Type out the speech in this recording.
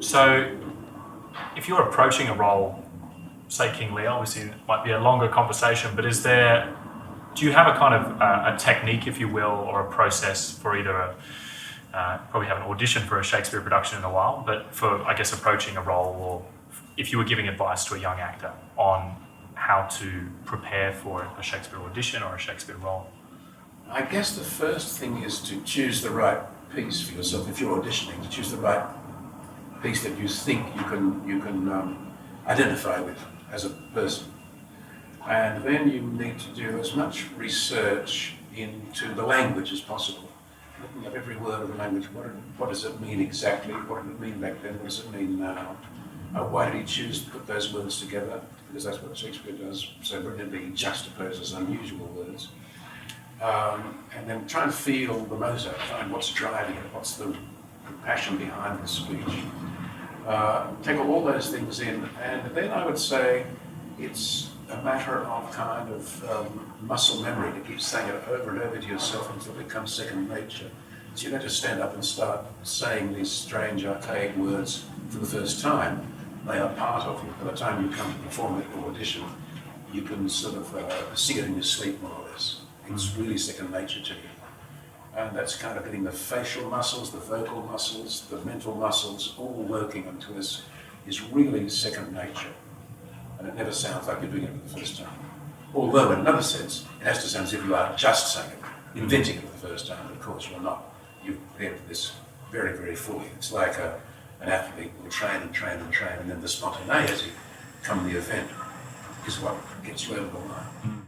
So, if you're approaching a role, say King Lear, obviously it might be a longer conversation, but do you have a kind of a technique, if you will, or a process for either probably have an audition for a Shakespeare production in a while, but for, I guess, approaching a role, or if you were giving advice to a young actor on how to prepare for a Shakespeare audition or a Shakespeare role? I guess the first thing is to choose the right piece for yourself. If you're auditioning, to choose the right piece that you think you can identify with as a person. And then you need to do as much research into the language as possible. Looking up every word of the language. What does it mean exactly? What did it mean back then? What does it mean now? Why did he choose to put those words together? Because that's what Shakespeare does so brilliantly. He juxtaposes unusual words. And then try and feel the Mozart, find what's driving it, what's the passion behind the speech. Take all those things in, and then I would say it's a matter of kind of muscle memory to keep saying it over and over to yourself until it becomes second nature. So you don't just stand up and start saying these strange, archaic words for the first time. They are part of you. By the time you come to perform it or audition, you can sort of sing it in your sleep, more or less. It's really second nature to you. And that's kind of getting the facial muscles, the vocal muscles, the mental muscles all working until this is really second nature. And it never sounds like you're doing it for the first time. Although, in another sense, it has to sound as if you are just saying it, inventing it for the first time, but of course you're not. You've prepared for this very, very fully. It's like an athlete will train and train and train, and then the spontaneity come the event is what gets you over the line.